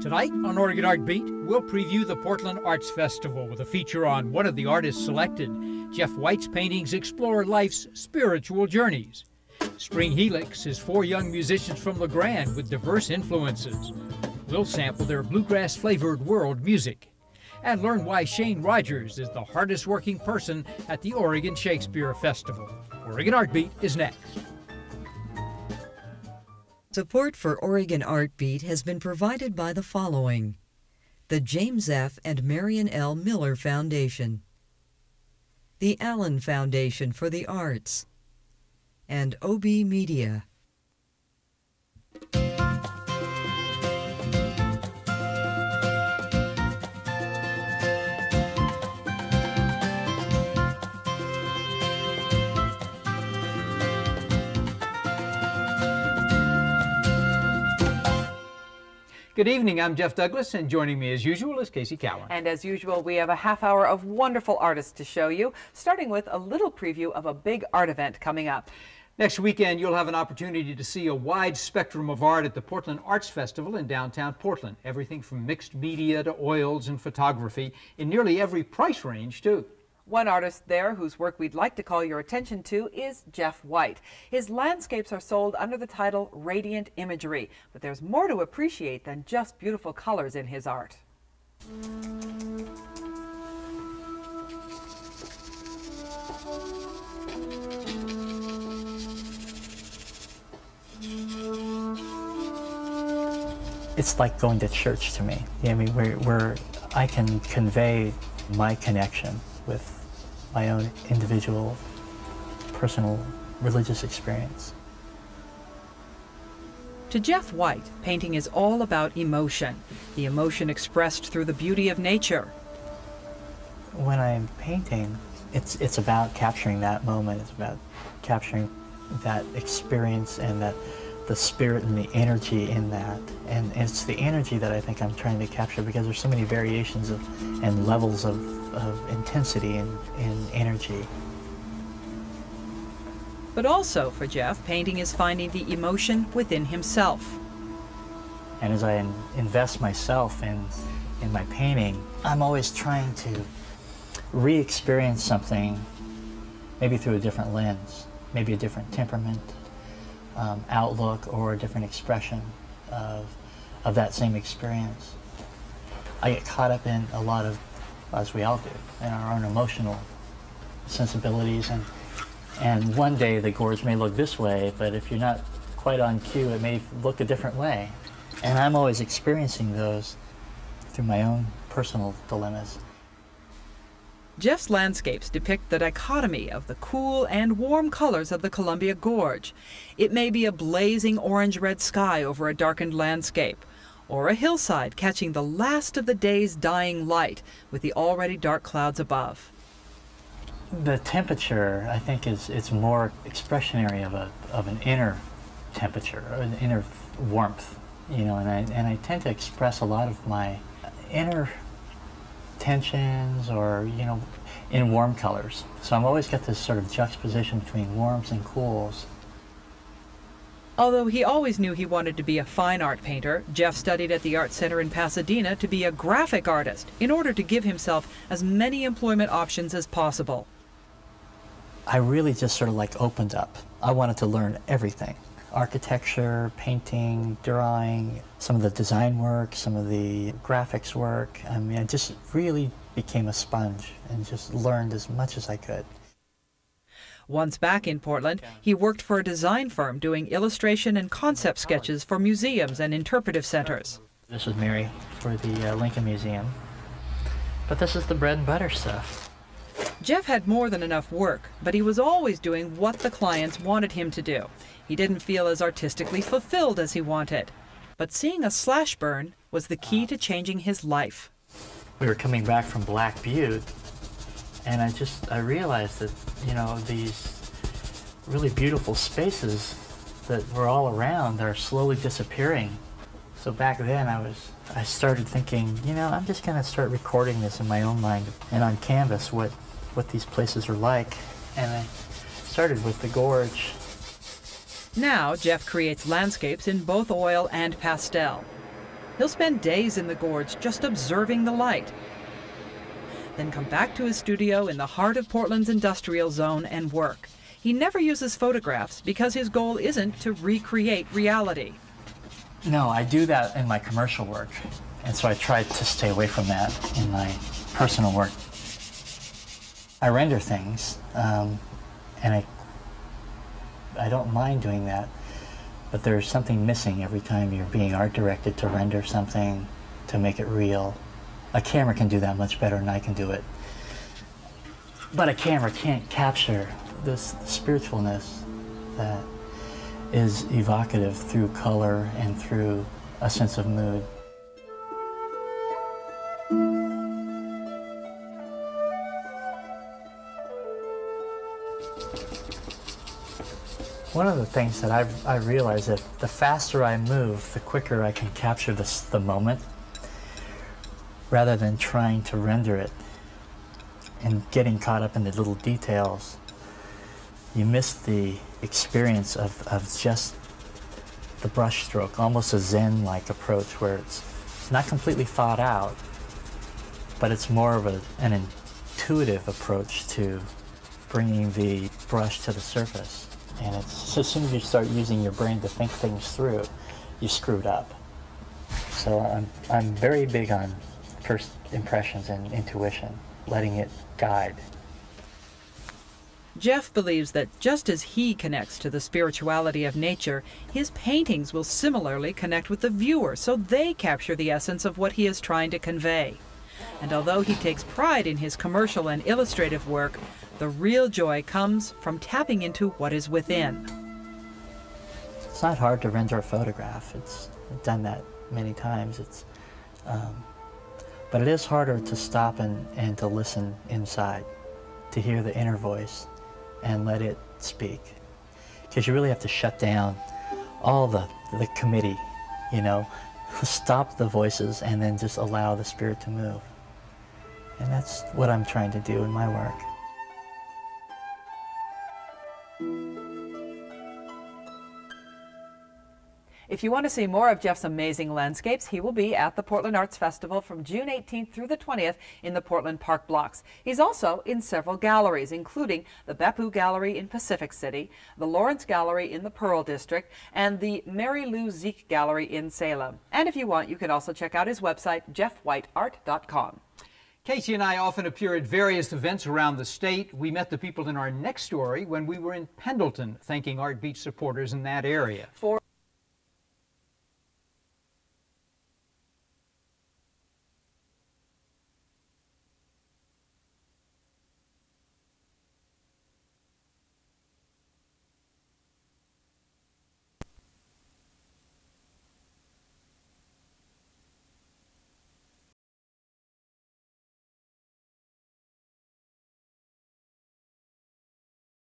Tonight on Oregon Art Beat, we'll preview the Portland Arts Festival with a feature on one of the artists selected. Jeff White's paintings explore life's spiritual journeys. Spring Helix is 4 young musicians from La Grande with diverse influences. We'll sample their bluegrass-flavored world music and learn why Shane Rogers is the hardest working person at the Oregon Shakespeare Festival. Oregon Art Beat is next. Support for Oregon Art Beat has been provided by the following: the James F. and Marion L. Miller Foundation, the Allen Foundation for the Arts, and OB Media. Good evening, I'm Jeff Douglas, and joining me as usual is Casey Cowan. And as usual, we have a half hour of wonderful artists to show you, starting with a little preview of a big art event coming up. Next weekend, you'll have an opportunity to see a wide spectrum of art at the Portland Arts Festival in downtown Portland. Everything from mixed media to oils and photography in nearly every price range, too. One artist there whose work we'd like to call your attention to is Jeff White. His landscapes are sold under the title Radiant Imagery, but there's more to appreciate than just beautiful colors in his art. It's like going to church to me. I mean, where I can convey my connection with my own individual, personal, religious experience. To Jeff White, painting is all about emotion, the emotion expressed through the beauty of nature. When I'm painting, it's about capturing that moment. It's about capturing that experience and the spirit and the energy in that. And it's the energy that I think I'm trying to capture, because there's so many variations and levels of intensity and energy. But also for Jeff, painting is finding the emotion within himself. And as I invest myself in my painting, I'm always trying to re-experience something, maybe through a different lens, maybe a different temperament, outlook, or a different expression of that same experience. I get caught up in a lot of, as we all do, in our own emotional sensibilities, and one day the gorge may look this way, but if you're not quite on cue, it may look a different way. And I'm always experiencing those through my own personal dilemmas. Jeff's landscapes depict the dichotomy of the cool and warm colors of the Columbia Gorge. It may be a blazing orange-red sky over a darkened landscape, or a hillside catching the last of the day's dying light with the already dark clouds above. The temperature, I think, it's more expressionary of an inner temperature, or an inner warmth, you know, and I tend to express a lot of my inner tensions, or, you know, in warm colors. So I've always got this sort of juxtaposition between warms and cools. Although he always knew he wanted to be a fine art painter, Jeff studied at the Art Center in Pasadena to be a graphic artist in order to give himself as many employment options as possible. I really just sort of like opened up. I wanted to learn everything. Architecture, painting, drawing, some of the design work, some of the graphics work. I mean, I just really became a sponge and just learned as much as I could. Once back in Portland, he worked for a design firm doing illustration and concept sketches for museums and interpretive centers. This is Mary for the Lincoln Museum. But this is the bread and butter stuff. Jeff had more than enough work, but he was always doing what the clients wanted him to do. He didn't feel as artistically fulfilled as he wanted. But seeing a slash burn was the key to changing his life. We were coming back from Black Butte, and I realized that, you know, these really beautiful spaces that were all around are slowly disappearing. So back then I started thinking, you know, I'm just gonna start recording this in my own mind and on canvas what these places are like. And I started with the gorge. Now Jeff creates landscapes in both oil and pastel. He'll spend days in the gorge just observing the light, then come back to his studio in the heart of Portland's industrial zone and work. He never uses photographs because his goal isn't to recreate reality. No, I do that in my commercial work, and so I try to stay away from that in my personal work. I render things, and I don't mind doing that, but there's something missing every time you're being art directed to render something, to make it real. A camera can do that much better than I can do it. But a camera can't capture this spiritualness that is evocative through color and through a sense of mood. One of the things that I've realized that the faster I move, the quicker I can capture the moment, rather than trying to render it and getting caught up in the little details. You miss the experience of just the brush stroke, almost a Zen-like approach where it's not completely thought out, but it's more of an intuitive approach to bringing the brush to the surface. And it's as soon as you start using your brain to think things through, you screwed up. So I'm very big on first impressions and intuition, letting it guide. Jeff believes that just as he connects to the spirituality of nature, his paintings will similarly connect with the viewer, so they capture the essence of what he is trying to convey. And although he takes pride in his commercial and illustrative work, the real joy comes from tapping into what is within. It's not hard to render a photograph. I've done that many times. But it is harder to stop and to listen inside, to hear the inner voice and let it speak. Because you really have to shut down all the committee, you know, stop the voices and then just allow the spirit to move. And that's what I'm trying to do in my work. If you want to see more of Jeff's amazing landscapes, he will be at the Portland Arts Festival from June 18th through the 20th in the Portland Park blocks. He's also in several galleries, including the Beppu Gallery in Pacific City, the Lawrence Gallery in the Pearl District, and the Mary Lou Zeek Gallery in Salem. And if you want, you can also check out his website, jeffwhiteart.com. Casey and I often appear at various events around the state. We met the people in our next story when we were in Pendleton, thanking Art Beat supporters in that area.